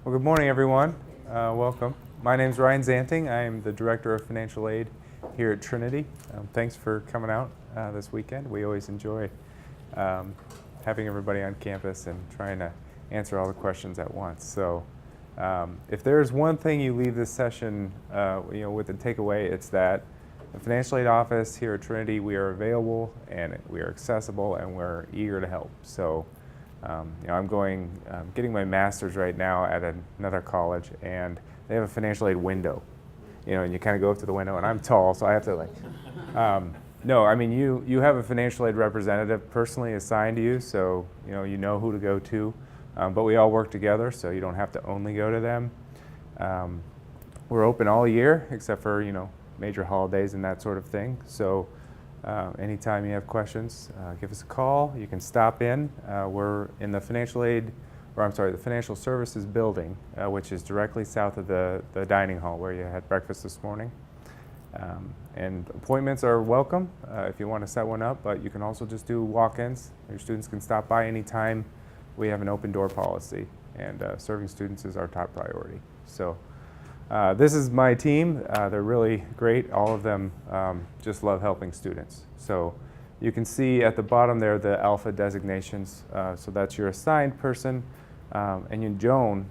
Well, good morning, everyone. Welcome. My name is Ryan Zanting. I am the Director of Financial Aid here at Trinity. Thanks for coming out this weekend. We always enjoy having everybody on campus and trying to answer all the questions at once. So if there's one thing you leave this session with a takeaway, it's that the Financial Aid Office here at Trinity, we are available and we are accessible and we're eager to help. So I'm getting my master's right now at another college, and they have a financial aid window, and you kind of go up to the window, and I'm tall, so I have to no, I mean, you have a financial aid representative personally assigned to you, so you know who to go to, but we all work together, so you don't have to only go to them. We're open all year, except for, major holidays and that sort of thing, so anytime you have questions, give us a call. You can stop in. We're in the the Financial Services building, which is directly south of the dining hall where you had breakfast this morning. And appointments are welcome if you want to set one up, but you can also just do walk-ins. Your students can stop by anytime. We have an open door policy, and serving students is our top priority. So this is my team. They're really great. All of them just love helping students. So you can see at the bottom there the alpha designations. So that's your assigned person. And Joan,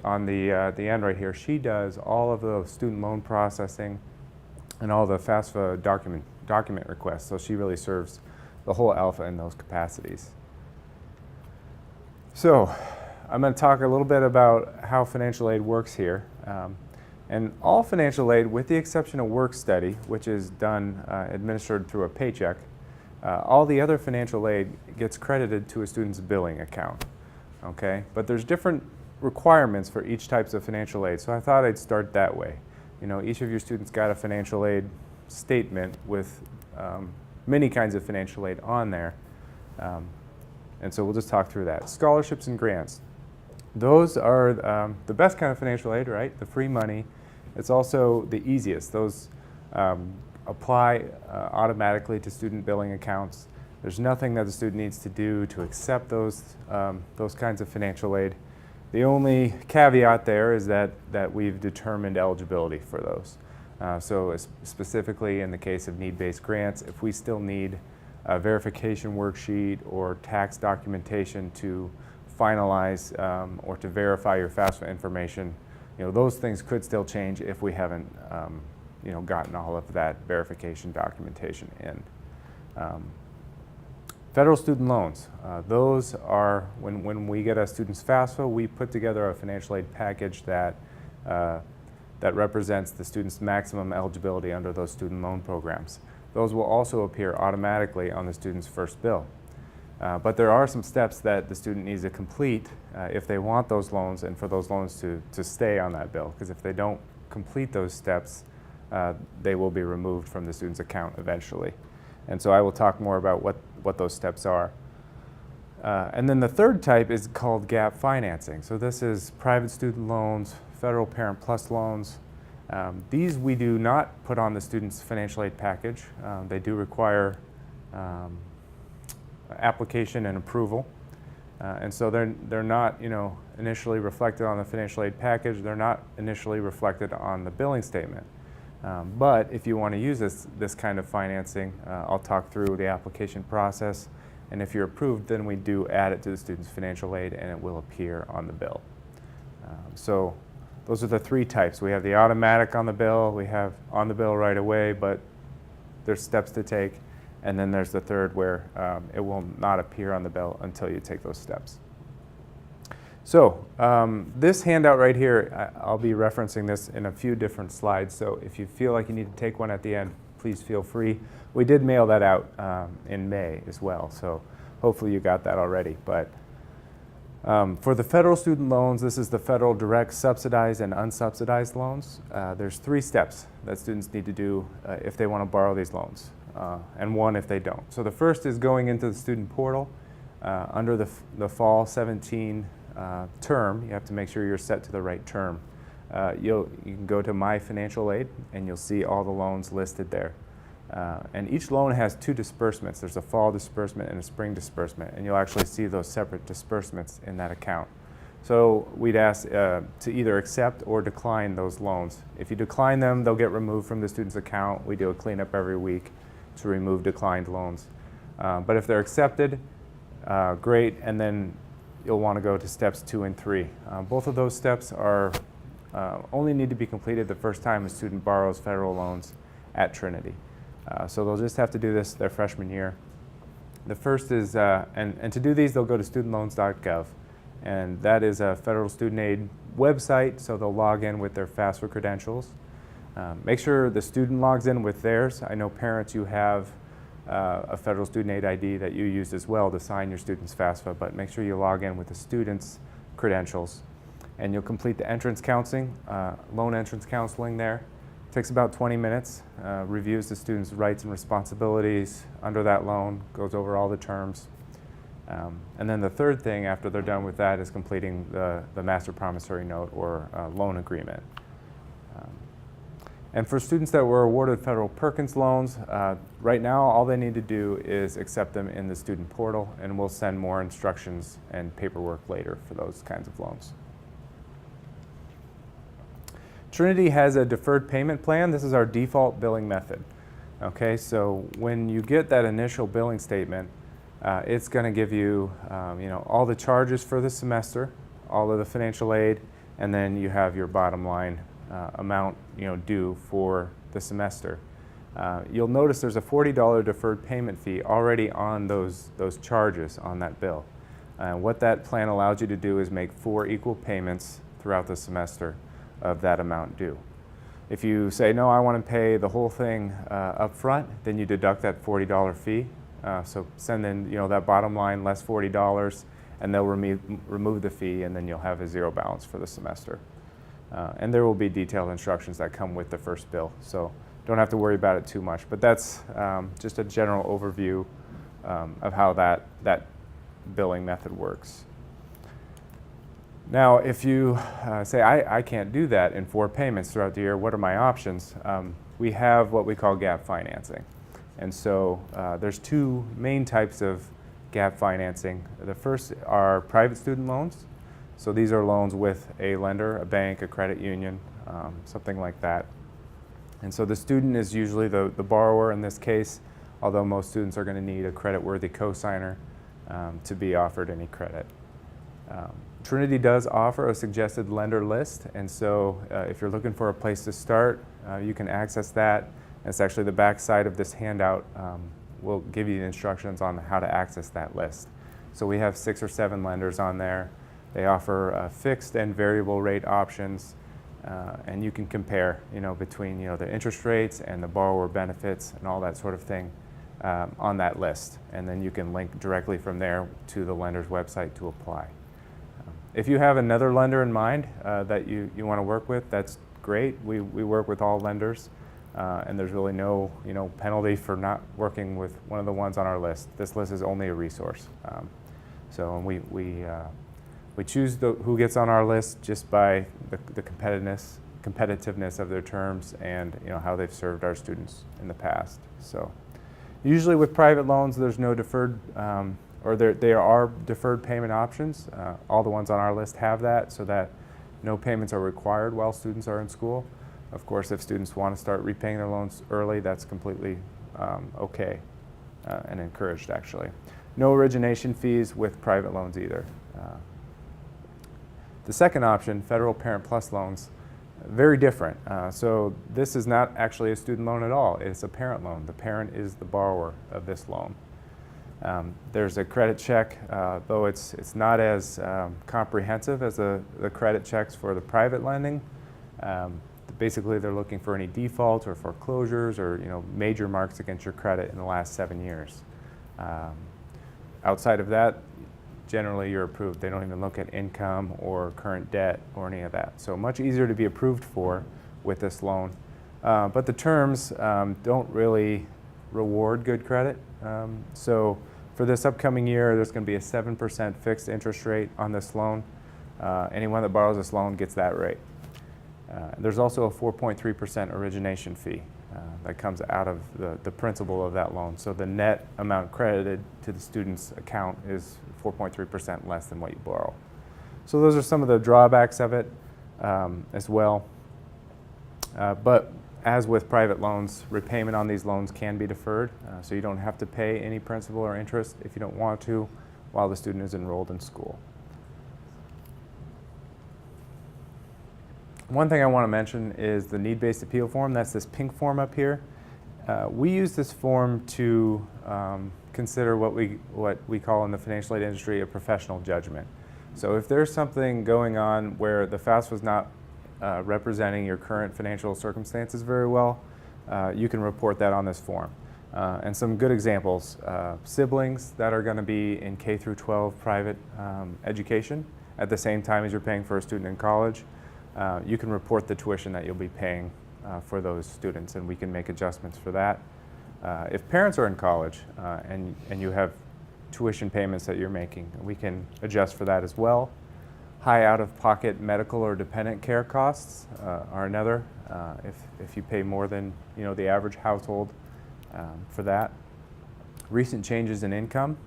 on the end right here, she does all of the student loan processing and all the FAFSA document requests. So she really serves the whole alpha in those capacities. So I'm going to talk a little bit about how financial aid works here. And all financial aid, with the exception of work study, which is done administered through a paycheck, all the other financial aid gets credited to a student's billing account. Okay, but there's different requirements for each types of financial aid, so I thought I'd start that way. Each of your students got a financial aid statement with many kinds of financial aid on there, and so we'll just talk through that. Scholarships and grants. Those are the best kind of financial aid, right? The free money. It's also the easiest. Those apply automatically to student billing accounts. There's nothing that the student needs to do to accept those kinds of financial aid. The only caveat there is that we've determined eligibility for those. So specifically in the case of need-based grants, if we still need a verification worksheet or tax documentation to finalize or to verify your FAFSA information, those things could still change if we haven't gotten all of that verification documentation in. Federal student loans. Those are, when we get a student's FAFSA, we put together a financial aid package that represents the student's maximum eligibility under those student loan programs. Those will also appear automatically on the student's first bill. But there are some steps that the student needs to complete if they want those loans and for those loans to stay on that bill, because if they don't complete those steps, they will be removed from the student's account eventually. And so I will talk more about what those steps are. And then the third type is called gap financing. So this is private student loans, federal Parent Plus loans. These we do not put on the student's financial aid package. They do require application and approval, and so they're not initially reflected on the financial aid package. They're not initially reflected on the billing statement. But if you want to use this kind of financing, I'll talk through the application process, and if you're approved, then we do add it to the student's financial aid and it will appear on the bill. So those are the three types. We have the automatic on the bill, we have on the bill right away, but there's steps to take. And then there's the third where it will not appear on the bill until you take those steps. So this handout right here, I'll be referencing this in a few different slides. So if you feel like you need to take one at the end, please feel free. We did mail that out in May as well, so hopefully you got that already. But for the federal student loans, this is the federal direct subsidized and unsubsidized loans. There's 3 steps that students need to do if they want to borrow these loans. And 1 if they don't. So the first is going into the student portal. Under the fall 17 term, you have to make sure you're set to the right term. You can go to My Financial Aid and you'll see all the loans listed there. And each loan has 2 disbursements. There's a fall disbursement and a spring disbursement, and you'll actually see those separate disbursements in that account. So we'd ask to either accept or decline those loans. If you decline them, they'll get removed from the student's account. We do a cleanup every week to remove declined loans. But if they're accepted, great, and then you'll want to go to steps 2 and 3. Both of those steps are only need to be completed the first time a student borrows federal loans at Trinity. So they'll just have to do this their freshman year. The first is, and to do these, they'll go to studentloans.gov, and that is a federal student aid website, so they'll log in with their FAFSA credentials. Make sure the student logs in with theirs. I know parents, you have a federal student aid ID that you used as well to sign your student's FAFSA, but make sure you log in with the student's credentials. And you'll complete the entrance counseling, loan entrance counseling there. It takes about 20 minutes, reviews the student's rights and responsibilities under that loan, goes over all the terms. And then the third thing after they're done with that is completing the master promissory note or loan agreement. And for students that were awarded federal Perkins loans, right now all they need to do is accept them in the student portal, and we'll send more instructions and paperwork later for those kinds of loans. Trinity has a deferred payment plan. This is our default billing method. Okay, so when you get that initial billing statement, it's going to give you, all the charges for the semester, all of the financial aid, and then you have your bottom line amount, due for the semester. You'll notice there's a $40 deferred payment fee already on those charges on that bill. What that plan allows you to do is make 4 equal payments throughout the semester of that amount due. If you say, no, I want to pay the whole thing up front, then you deduct that $40 fee. So send in that bottom line less $40, and they'll remove the fee, and then you'll have a zero balance for the semester. And there will be detailed instructions that come with the first bill, so don't have to worry about it too much. But that's just a general overview of how that billing method works. Now, if you say, I can't do that in 4 payments throughout the year, what are my options? We have what we call gap financing. And so there's 2 main types of gap financing. The first are private student loans. So these are loans with a lender, a bank, a credit union, something like that. And so the student is usually the borrower in this case, although most students are going to need a credit-worthy cosigner to be offered any credit. Trinity does offer a suggested lender list, and so if you're looking for a place to start, you can access that. It's actually the back side of this handout will give you the instructions on how to access that list. So we have 6 or 7 lenders on there. They offer fixed and variable rate options, and you can compare, between the interest rates and the borrower benefits and all that sort of thing on that list. And then you can link directly from there to the lender's website to apply. If you have another lender in mind that you want to work with, that's great. We work with all lenders, and there's really no penalty for not working with one of the ones on our list. This list is only a resource. So we choose who gets on our list just by the competitiveness of their terms and how they've served our students in the past. So usually with private loans, there's no deferred or there are deferred payment options. All the ones on our list have that, so that no payments are required while students are in school. Of course, if students want to start repaying their loans early, that's completely okay and encouraged, actually. No origination fees with private loans either. The second option, Federal Parent Plus loans, very different. So this is not actually a student loan at all. It's a parent loan. The parent is the borrower of this loan. There's a credit check, though it's not as comprehensive as the credit checks for the private lending. Basically, they're looking for any defaults or foreclosures or major marks against your credit in the last 7 years. Outside of that, generally you're approved. They don't even look at income or current debt or any of that. So much easier to be approved for with this loan. But the terms don't really reward good credit. So for this upcoming year, there's going to be a 7% fixed interest rate on this loan. Anyone that borrows this loan gets that rate. There's also a 4.3% origination fee that comes out of the principal of that loan. So the net amount credited to the student's account is 4.3% less than what you borrow. So those are some of the drawbacks of it as well. But as with private loans, repayment on these loans can be deferred, so you don't have to pay any principal or interest if you don't want to while the student is enrolled in school. One thing I want to mention is the need-based appeal form. That's this pink form up here. We use this form to consider what we call in the financial aid industry a professional judgment. So if there's something going on where the FAFSA was not representing your current financial circumstances very well, you can report that on this form. And some good examples, siblings that are going to be in K through 12 private education at the same time as you're paying for a student in college, you can report the tuition that you'll be paying for those students, and we can make adjustments for that. If parents are in college and you have tuition payments that you're making, we can adjust for that as well. High out-of-pocket medical or dependent care costs are another, if you pay more than the average household for that. Recent changes in income.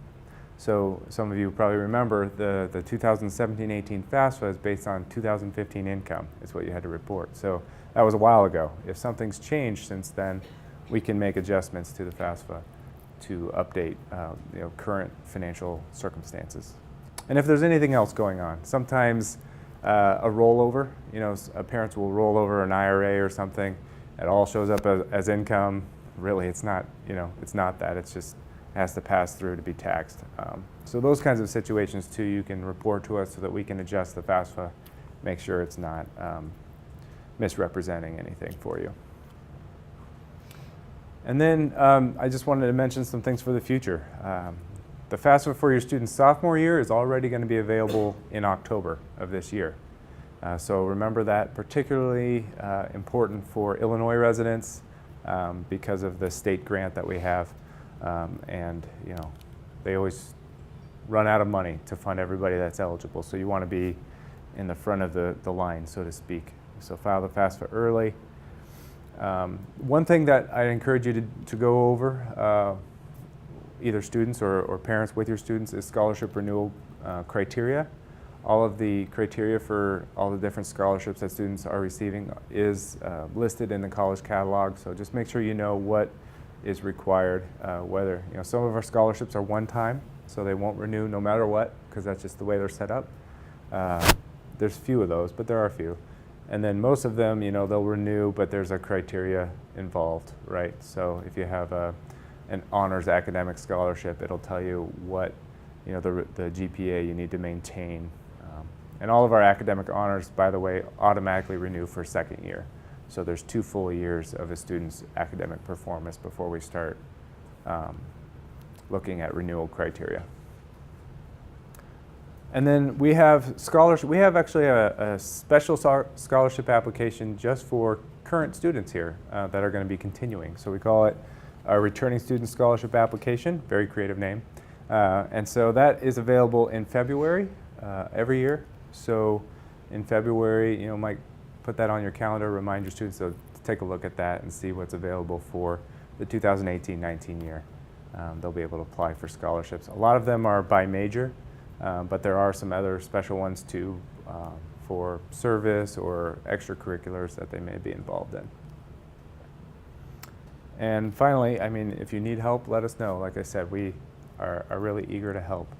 So some of you probably remember the 2017-18 FAFSA is based on 2015 income is what you had to report. So that was a while ago. If something's changed since then, we can make adjustments to the FAFSA to update current financial circumstances. And if there's anything else going on, sometimes a rollover, parents will roll over an IRA or something, it all shows up as income. Really, it's not, it's not that. It's just has to pass through to be taxed. So those kinds of situations too, you can report to us so that we can adjust the FAFSA, make sure it's not misrepresenting anything for you. And then I just wanted to mention some things for the future. The FAFSA for your student's sophomore year is already going to be available in October of this year. So remember that, particularly important for Illinois residents because of the state grant that we have. And they always run out of money to fund everybody that's eligible. So you want to be in the front of the line, so to speak. So file the FAFSA early. One thing that I encourage you to go over, either students or parents with your students, is scholarship renewal criteria. All of the criteria for all the different scholarships that students are receiving is listed in the college catalog, so just make sure you know what is required, whether, some of our scholarships are one time, so they won't renew no matter what, because that's just the way they're set up. There's few of those, but there are a few. And then most of them, they'll renew, but there's a criteria involved, right? So if you have an honors academic scholarship, it'll tell you what, the GPA you need to maintain. And all of our academic honors, by the way, automatically renew for second year. So there's 2 full years of a student's academic performance before we start looking at renewal criteria. And then we have scholarship. We have actually a special scholarship application just for current students here that are going to be continuing. So we call it a returning student scholarship application. Very creative name. And so that is available in February every year. So in February, might put that on your calendar. Remind your students to take a look at that and see what's available for the 2018-19 year. They'll be able to apply for scholarships. A lot of them are by major. But there are some other special ones too for service or extracurriculars that they may be involved in. And finally, if you need help, let us know. Like I said, we are really eager to help.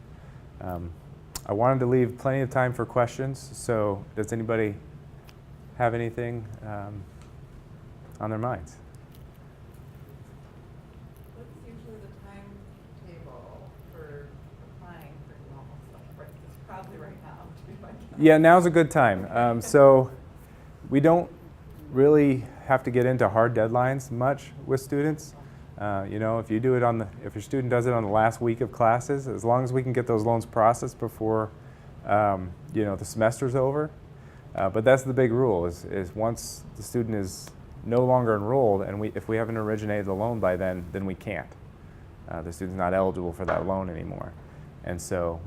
I wanted to leave plenty of time for questions, so does anybody have anything on their minds? Yeah, now's a good time. So we don't really have to get into hard deadlines much with students. If you do it if your student does it on the last week of classes, as long as we can get those loans processed before the semester's over. But that's the big rule: is once the student is no longer enrolled, and if we haven't originated the loan by then we can't. The student's not eligible for that loan anymore, and so.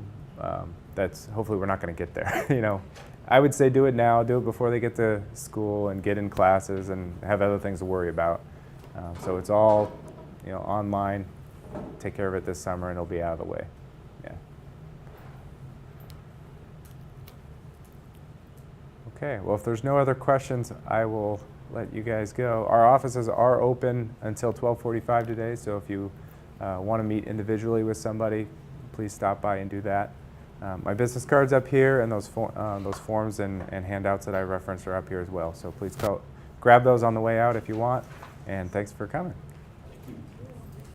That's hopefully we're not going to get there. I would say do it now, do it before they get to school and get in classes and have other things to worry about. So it's all, online. Take care of it this summer and it'll be out of the way. Yeah. Okay, well, if there's no other questions, I will let you guys go. Our offices are open until 12:45 today, so if you want to meet individually with somebody, please stop by and do that. My business card's up here, and those forms and handouts that I referenced are up here as well. So please grab those on the way out if you want, and thanks for coming.